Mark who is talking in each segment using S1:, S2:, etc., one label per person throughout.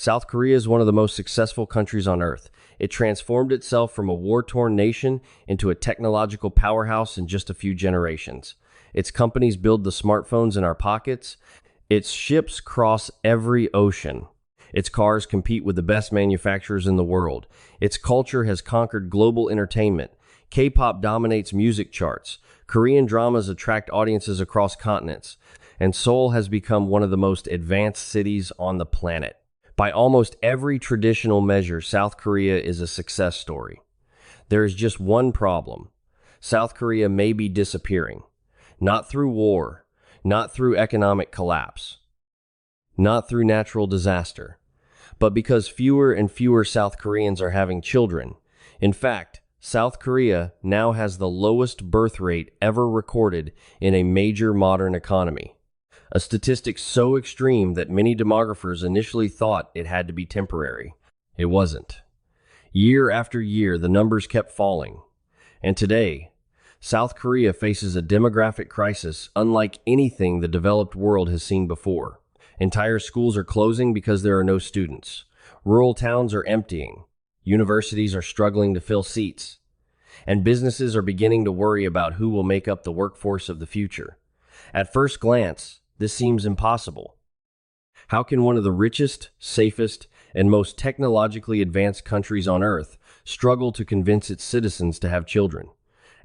S1: South Korea is one of the most successful countries on earth. It transformed itself from a war-torn nation into a technological powerhouse in just a few generations. Its companies build the smartphones in our pockets. Its ships cross every ocean. Its cars compete with the best manufacturers in the world. Its culture has conquered global entertainment. K-pop dominates music charts. Korean dramas attract audiences across continents. And Seoul has become one of the most advanced cities on the planet. By almost every traditional measure, South Korea is a success story. There is just one problem. South Korea may be disappearing. Not through war, not through economic collapse, not through natural disaster, but because fewer and fewer South Koreans are having children. In fact, South Korea now has the lowest birth rate ever recorded in a major modern economy. A statistic so extreme that many demographers initially thought it had to be temporary. It wasn't. Year after year, the numbers kept falling. And today, South Korea faces a demographic crisis unlike anything the developed world has seen before. Entire schools are closing because there are no students. Rural towns are emptying. Universities are struggling to fill seats. And businesses are beginning to worry about who will make up the workforce of the future. At first glance, this seems impossible. How can one of the richest, safest, and most technologically advanced countries on Earth struggle to convince its citizens to have children?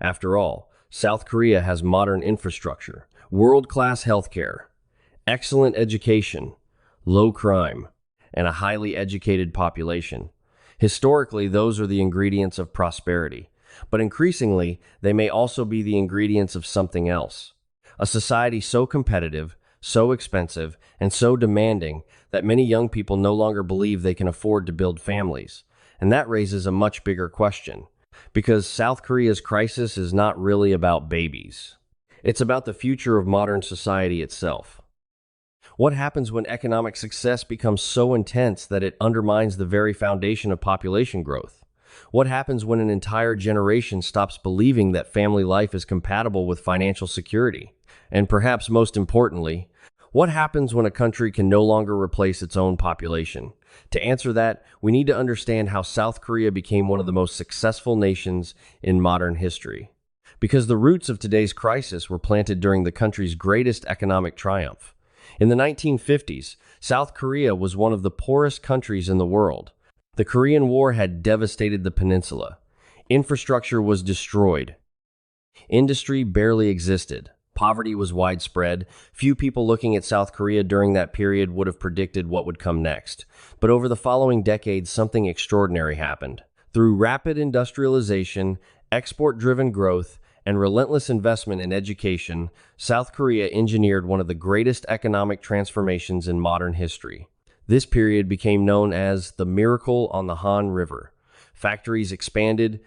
S1: After all, South Korea has modern infrastructure, world-class healthcare, excellent education, low crime, and a highly educated population. Historically, those are the ingredients of prosperity. But increasingly, they may also be the ingredients of something else. A society so competitive, so expensive, and so demanding that many young people no longer believe they can afford to build families. And that raises a much bigger question. Because South Korea's crisis is not really about babies. It's about the future of modern society itself. What happens when economic success becomes so intense that it undermines the very foundation of population growth? What happens when an entire generation stops believing that family life is compatible with financial security? And perhaps most importantly, what happens when a country can no longer replace its own population? To answer that, we need to understand how South Korea became one of the most successful nations in modern history. Because the roots of today's crisis were planted during the country's greatest economic triumph. In the 1950s, South Korea was one of the poorest countries in the world. The Korean War had devastated the peninsula. Infrastructure was destroyed. Industry barely existed. Poverty was widespread. Few people looking at South Korea during that period would have predicted what would come next. But over the following decades, something extraordinary happened. Through rapid industrialization, export-driven growth, and relentless investment in education, South Korea engineered one of the greatest economic transformations in modern history. This period became known as the Miracle on the Han River. Factories expanded,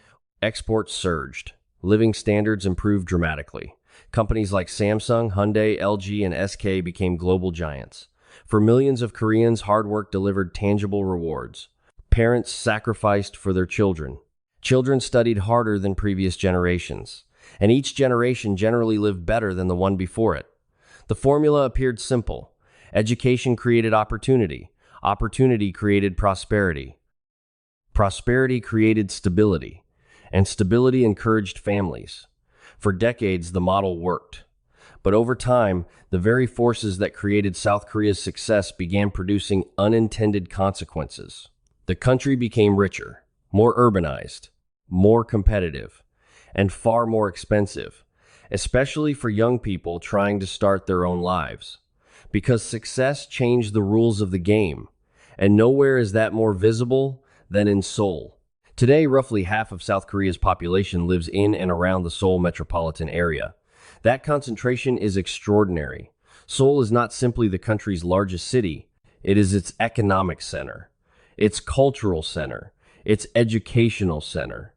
S1: exports surged, living standards improved dramatically. Companies like Samsung, Hyundai, LG, and SK became global giants. For millions of Koreans, hard work delivered tangible rewards. Parents sacrificed for their children. Children studied harder than previous generations. And each generation generally lived better than the one before it. The formula appeared simple. Education created opportunity. Opportunity created prosperity. Prosperity created stability. And stability encouraged families. For decades, the model worked. But over time, the very forces that created South Korea's success began producing unintended consequences. The country became richer, more urbanized, more competitive, and far more expensive, especially for young people trying to start their own lives. Because success changed the rules of the game, and nowhere is that more visible than in Seoul. Today, roughly half of South Korea's population lives in and around the Seoul metropolitan area. That concentration is extraordinary. Seoul is not simply the country's largest city, it is its economic center, its cultural center, its educational center,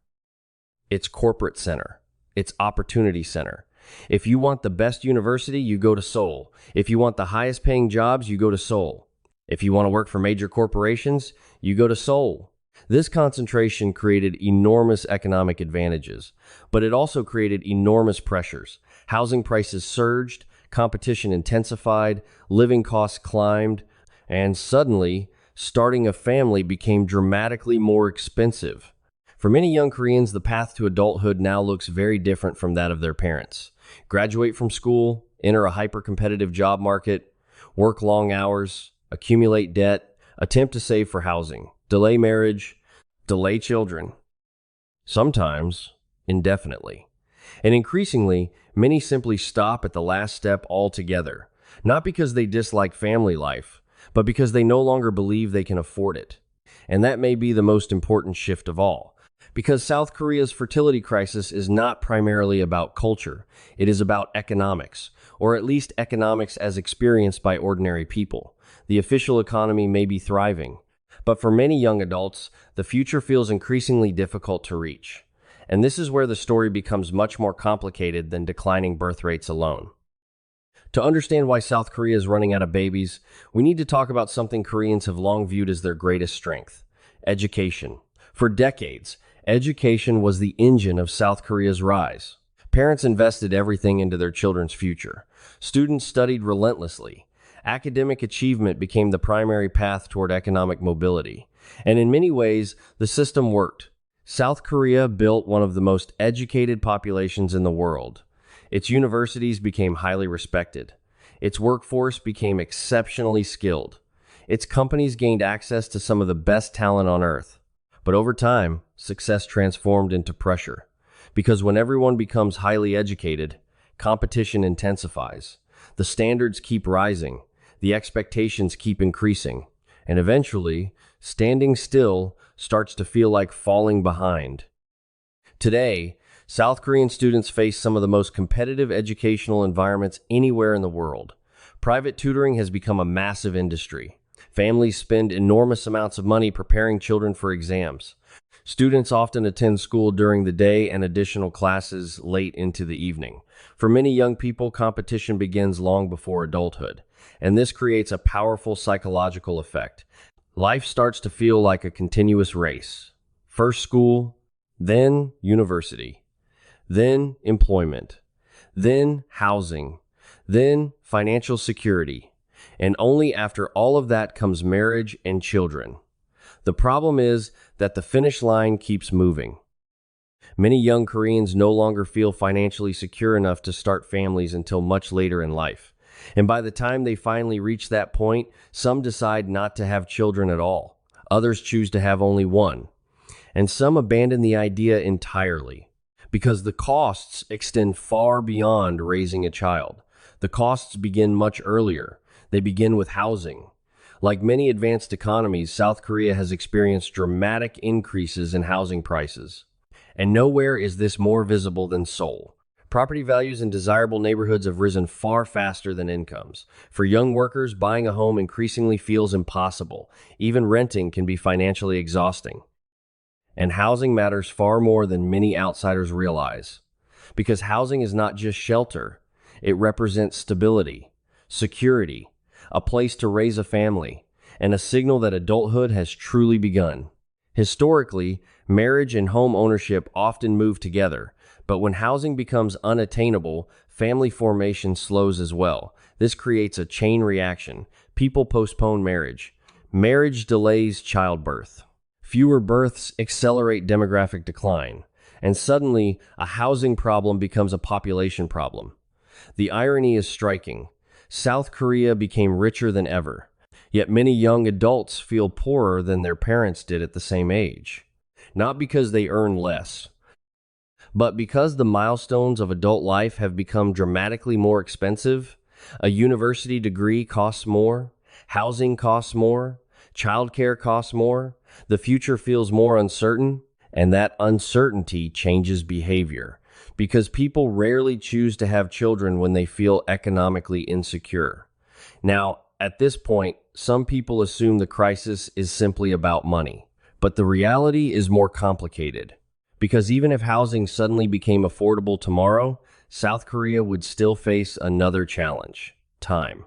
S1: its corporate center, its opportunity center. If you want the best university, you go to Seoul. If you want the highest paying jobs, you go to Seoul. If you want to work for major corporations, you go to Seoul. This concentration created enormous economic advantages, but it also created enormous pressures. Housing prices surged, competition intensified, living costs climbed, and suddenly, starting a family became dramatically more expensive. For many young Koreans, the path to adulthood now looks very different from that of their parents. Graduate from school, enter a hyper-competitive job market, work long hours, accumulate debt, attempt to save for housing, delay marriage, delay children, sometimes indefinitely. And increasingly, many simply stop at the last step altogether, not because they dislike family life, but because they no longer believe they can afford it. And that may be the most important shift of all. Because South Korea's fertility crisis is not primarily about culture, it is about economics, or at least economics as experienced by ordinary people. The official economy may be thriving, but for many young adults, the future feels increasingly difficult to reach. And this is where the story becomes much more complicated than declining birth rates alone. To understand why South Korea is running out of babies, we need to talk about something Koreans have long viewed as their greatest strength: education. For decades, education was the engine of South Korea's rise. Parents invested everything into their children's future. Students studied relentlessly. Academic achievement became the primary path toward economic mobility. And in many ways, the system worked. South Korea built one of the most educated populations in the world. Its universities became highly respected. Its workforce became exceptionally skilled. Its companies gained access to some of the best talent on earth. But over time, success transformed into pressure. Because when everyone becomes highly educated, competition intensifies. The standards keep rising. The expectations keep increasing. And eventually, standing still starts to feel like falling behind. Today, South Korean students face some of the most competitive educational environments anywhere in the world. Private tutoring has become a massive industry. Families spend enormous amounts of money preparing children for exams. Students often attend school during the day and additional classes late into the evening. For many young people, competition begins long before adulthood, and this creates a powerful psychological effect. Life starts to feel like a continuous race. First school, then university, then employment, then housing, then financial security. And only after all of that comes marriage and children. The problem is that the finish line keeps moving. Many young Koreans no longer feel financially secure enough to start families until much later in life. And by the time they finally reach that point, some decide not to have children at all. Others choose to have only one. And some abandon the idea entirely, because the costs extend far beyond raising a child. The costs begin much earlier. They begin with housing. Like many advanced economies, South Korea has experienced dramatic increases in housing prices. And nowhere is this more visible than Seoul. Property values in desirable neighborhoods have risen far faster than incomes. For young workers, buying a home increasingly feels impossible. Even renting can be financially exhausting. And housing matters far more than many outsiders realize. Because housing is not just shelter. It represents stability, security, a place to raise a family, and a signal that adulthood has truly begun. Historically, marriage and home ownership often move together, but when housing becomes unattainable, family formation slows as well. This creates a chain reaction. People postpone marriage. Marriage delays childbirth. Fewer births accelerate demographic decline. And suddenly, a housing problem becomes a population problem. The irony is striking. South Korea became richer than ever, yet many young adults feel poorer than their parents did at the same age. Not because they earn less, but because the milestones of adult life have become dramatically more expensive. A university degree costs more, housing costs more, childcare costs more, the future feels more uncertain, and that uncertainty changes behavior. Because people rarely choose to have children when they feel economically insecure. Now, at this point, some people assume the crisis is simply about money. But the reality is more complicated. Because even if housing suddenly became affordable tomorrow, South Korea would still face another challenge: time.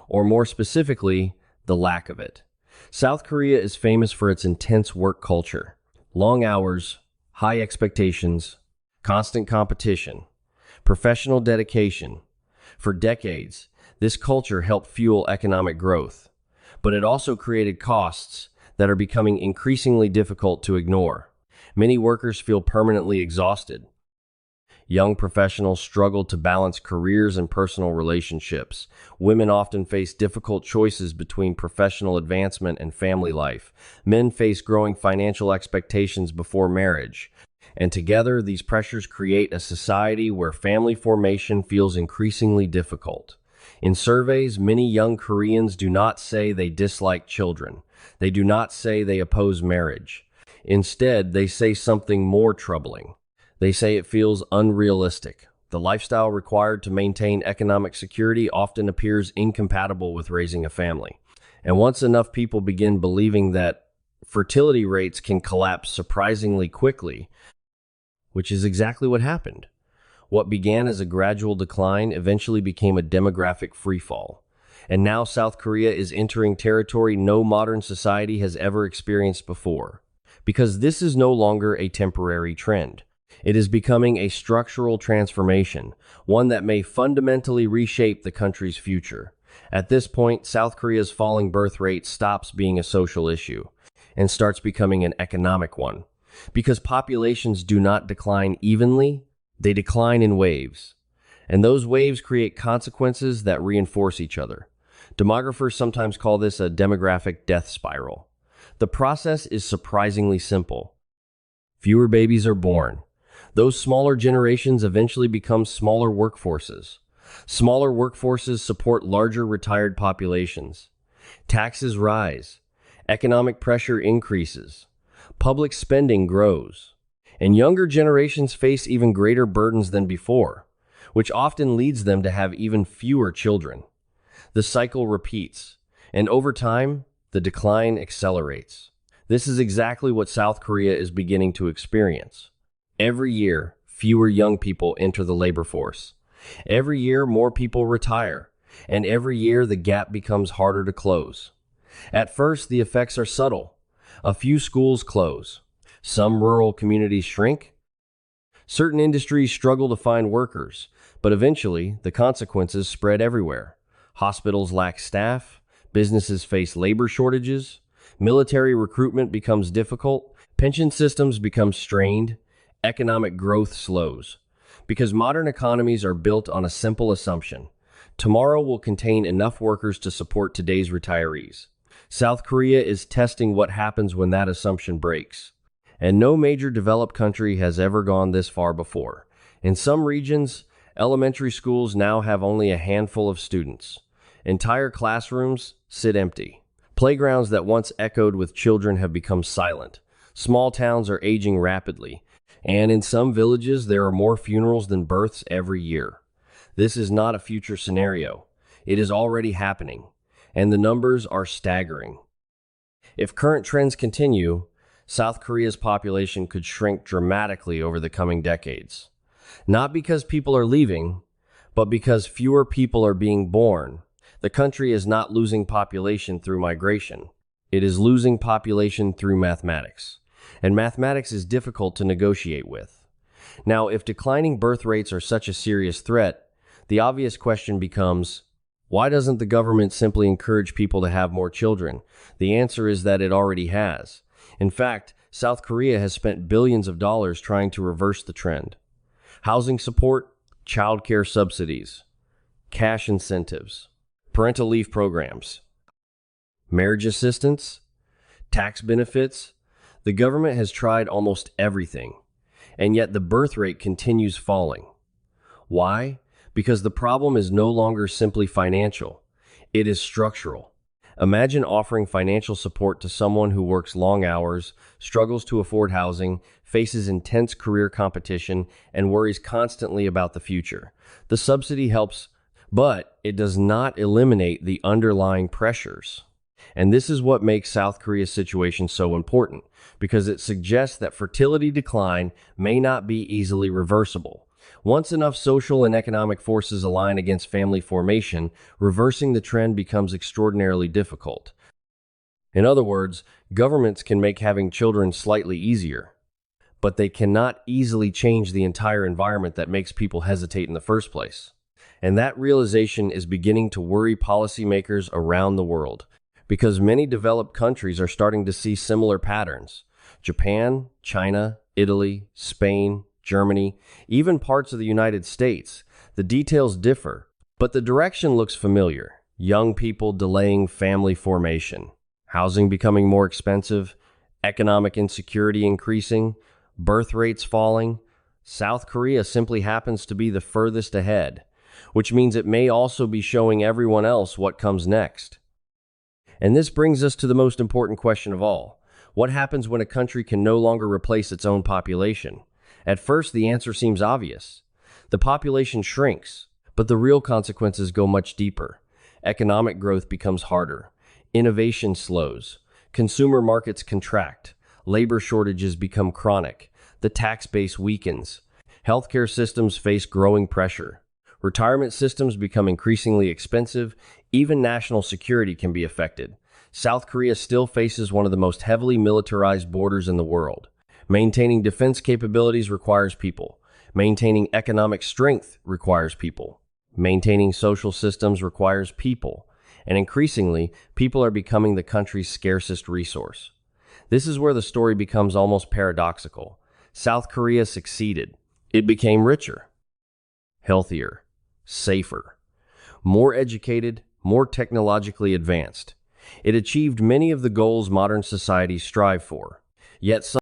S1: Or more specifically, the lack of it. South Korea is famous for its intense work culture. Long hours, high expectations, constant competition, professional dedication. For decades, this culture helped fuel economic growth. but it also created costs that are becoming increasingly difficult to ignore. Many workers feel permanently exhausted. Young professionals struggle to balance careers and personal relationships. Women often face difficult choices between professional advancement and family life. Men face growing financial expectations before marriage. And together, these pressures create a society where family formation feels increasingly difficult. In surveys, many young Koreans do not say they dislike children. They do not say they oppose marriage. Instead, they say something more troubling. They say it feels unrealistic. The lifestyle required to maintain economic security often appears incompatible with raising a family. And once enough people begin believing that fertility rates can collapse surprisingly quickly, which is exactly what happened. What began as a gradual decline eventually became a demographic freefall. And now South Korea is entering territory no modern society has ever experienced before. Because this is no longer a temporary trend. It is becoming a structural transformation, one that may fundamentally reshape the country's future. At this point, South Korea's falling birth rate stops being a social issue and starts becoming an economic one. Because populations do not decline evenly, they decline in waves. And those waves create consequences that reinforce each other. Demographers sometimes call this a demographic death spiral. The process is surprisingly simple. Fewer babies are born. Those smaller generations eventually become smaller workforces. Smaller workforces support larger retired populations. Taxes rise. Economic pressure increases. Public spending grows. And younger generations face even greater burdens than before, which often leads them to have even fewer children. The cycle repeats, and over time, the decline accelerates. This is exactly what South Korea is beginning to experience. Every year, fewer young people enter the labor force. Every year, more people retire. And every year, the gap becomes harder to close. At first, the effects are subtle. A few schools close. Some rural communities shrink. Certain industries struggle to find workers. But eventually, the consequences spread everywhere. Hospitals lack staff. Businesses face labor shortages. Military recruitment becomes difficult. Pension systems become strained. Economic growth slows. Because modern economies are built on a simple assumption. Tomorrow will contain enough workers to support today's retirees. South Korea is testing what happens when that assumption breaks. And no major developed country has ever gone this far before. In some regions, elementary schools now have only a handful of students. Entire classrooms sit empty. Playgrounds that once echoed with children have become silent. Small towns are aging rapidly. And in some villages, there are more funerals than births every year. This is not a future scenario. It is already happening, and the numbers are staggering. If current trends continue, South Korea's population could shrink dramatically over the coming decades. Not because people are leaving, but because fewer people are being born. The country is not losing population through migration. It is losing population through mathematics. And mathematics is difficult to negotiate with. Now, if declining birth rates are such a serious threat, the obvious question becomes, why doesn't the government simply encourage people to have more children? The answer is that it already has. In fact, South Korea has spent billions of dollars trying to reverse the trend. Housing support, childcare subsidies, cash incentives, parental leave programs, marriage assistance, tax benefits. The government has tried almost everything, and yet the birth rate continues falling. Why? Because the problem is no longer simply financial. It is structural. Imagine offering financial support to someone who works long hours, struggles to afford housing, faces intense career competition, and worries constantly about the future. The subsidy helps, but it does not eliminate the underlying pressures. And this is what makes South Korea's situation so important, because it suggests that fertility decline may not be easily reversible. Once enough social and economic forces align against family formation, reversing the trend becomes extraordinarily difficult. In other words, governments can make having children slightly easier, but they cannot easily change the entire environment that makes people hesitate in the first place. And that realization is beginning to worry policymakers around the world. because many developed countries are starting to see similar patterns. Japan, China, Italy, Spain, Germany, even parts of the United States. The details differ, but the direction looks familiar. Young people delaying family formation, housing becoming more expensive, economic insecurity increasing, birth rates falling. South Korea simply happens to be the furthest ahead, which means it may also be showing everyone else what comes next. And this brings us to the most important question of all. What happens when a country can no longer replace its own population? At first, the answer seems obvious. The population shrinks, but the real consequences go much deeper. Economic growth becomes harder. Innovation slows. Consumer markets contract. Labor shortages become chronic. The tax base weakens. Healthcare systems face growing pressure. Retirement systems become increasingly expensive. Even national security can be affected. South Korea still faces one of the most heavily militarized borders in the world. Maintaining defense capabilities requires people. Maintaining economic strength requires people. Maintaining social systems requires people. And increasingly, people are becoming the country's scarcest resource. This is where the story becomes almost paradoxical. South Korea succeeded. It became richer, healthier, safer, more educated, more technologically advanced. It achieved many of the goals modern societies strive for. Yet